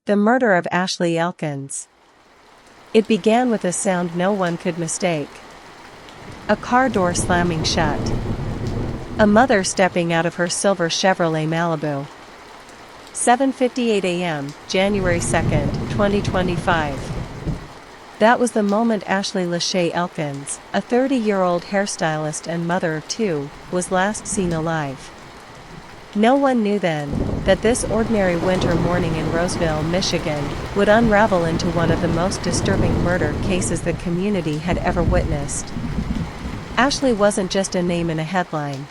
The murder of Ashley Elkins. It began with a sound no one could mistake. A car door slamming shut. A mother stepping out of her silver Chevrolet Malibu. 7:58 a.m., January 2nd, 2025. That was the moment Ashley Lachey Elkins, a 30-year-old hairstylist and mother of two, was last seen alive. No one knew then that this ordinary winter morning in Roseville, Michigan, would unravel into one of the most disturbing murder cases the community had ever witnessed. Ashley wasn't just a name in a headline.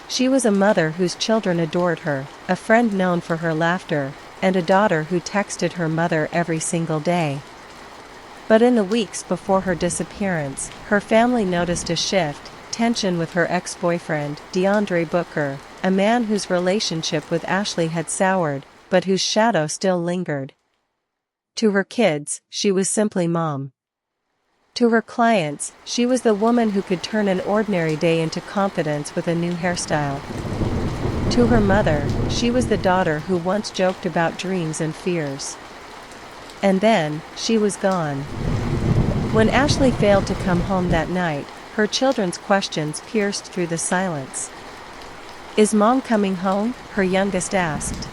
She was a mother whose children adored her, a friend known for her laughter, and a daughter who texted her mother every single day. But in the weeks before her disappearance, her family noticed a shift, tension with her ex-boyfriend, Deandre Booker, a man whose relationship with Ashley had soured, but whose shadow still lingered. To her kids, she was simply mom. To her clients, she was the woman who could turn an ordinary day into confidence with a new hairstyle. To her mother, she was the daughter who once joked about dreams and fears. And then, she was gone. When Ashley failed to come home that night, her children's questions pierced through the silence. "Is Mom coming home?" her youngest asked.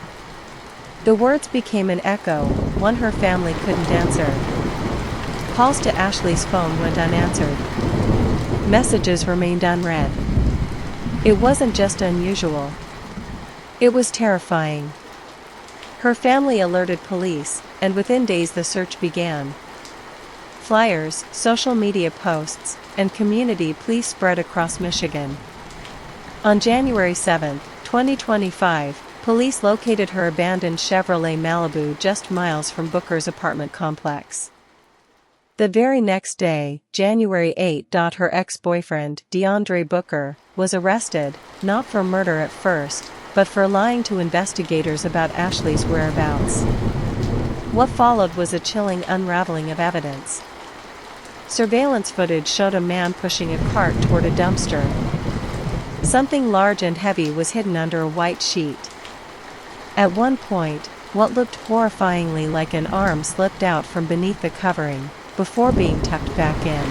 The words became an echo, one her family couldn't answer. Calls to Ashley's phone went unanswered. Messages remained unread. It wasn't just unusual. It was terrifying. Her family alerted police, and within days the search began. Flyers, social media posts, and community pleas spread across Michigan. On January 7, 2025, police located her abandoned Chevrolet Malibu just miles from Booker's apartment complex. The very next day, January 8, her ex-boyfriend, Deandre Booker, was arrested, not for murder at first, but for lying to investigators about Ashley's whereabouts. What followed was a chilling unraveling of evidence. Surveillance footage showed a man pushing a cart toward a dumpster. Something large and heavy was hidden under a white sheet. At one point, what looked horrifyingly like an arm slipped out from beneath the covering, before being tucked back in.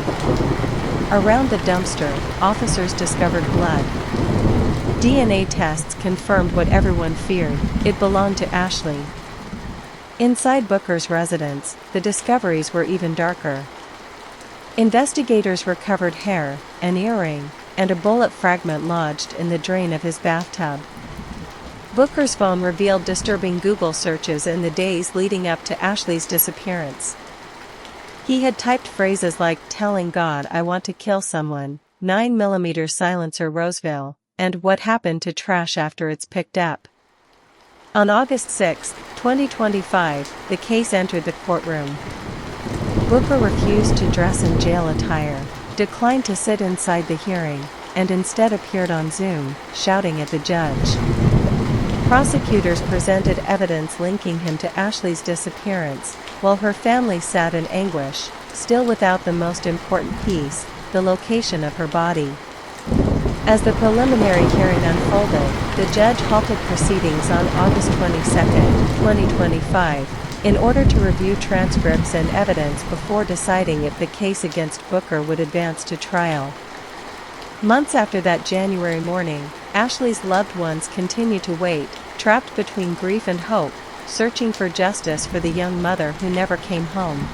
Around the dumpster, officers discovered blood. DNA tests confirmed what everyone feared: it belonged to Ashley. Inside Booker's residence, the discoveries were even darker. Investigators recovered hair, an earring, and a bullet fragment lodged in the drain of his bathtub. Booker's phone revealed disturbing Google searches in the days leading up to Ashley's disappearance. He had typed phrases like "telling God I want to kill someone," 9mm silencer Roseville, and "what happened to trash after it's picked up." On August 6, 2025, the case entered the courtroom. Booker refused to dress in jail attire, declined to sit inside the hearing, and instead appeared on Zoom, shouting at the judge. Prosecutors presented evidence linking him to Ashley's disappearance, while her family sat in anguish, still without the most important piece, the location of her body. As the preliminary hearing unfolded, the judge halted proceedings on August 22, 2025, in order to review transcripts and evidence before deciding if the case against Booker would advance to trial. Months after that January morning, Ashley's loved ones continued to wait, trapped between grief and hope, searching for justice for the young mother who never came home.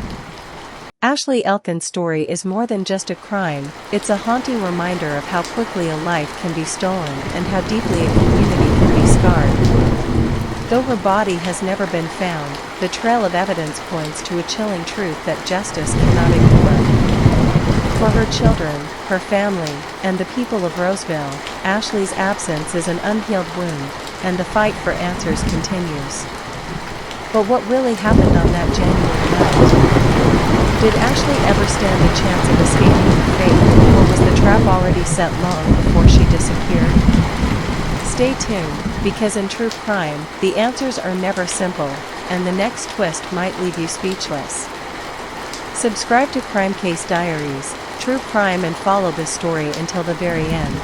Ashley Elkins' story is more than just a crime, it's a haunting reminder of how quickly a life can be stolen and how deeply a community can be scarred. Though her body has never been found, the trail of evidence points to a chilling truth that justice cannot ignore. For her children, her family, and the people of Roseville, Ashley's absence is an unhealed wound, and the fight for answers continues. But what really happened on that January night? Did Ashley ever stand a chance of escaping her fate, or was the trap already set long before she disappeared? Stay tuned, because in true crime, the answers are never simple, and the next twist might leave you speechless. Subscribe to Crime Case Diaries, True Crime, and follow this story until the very end.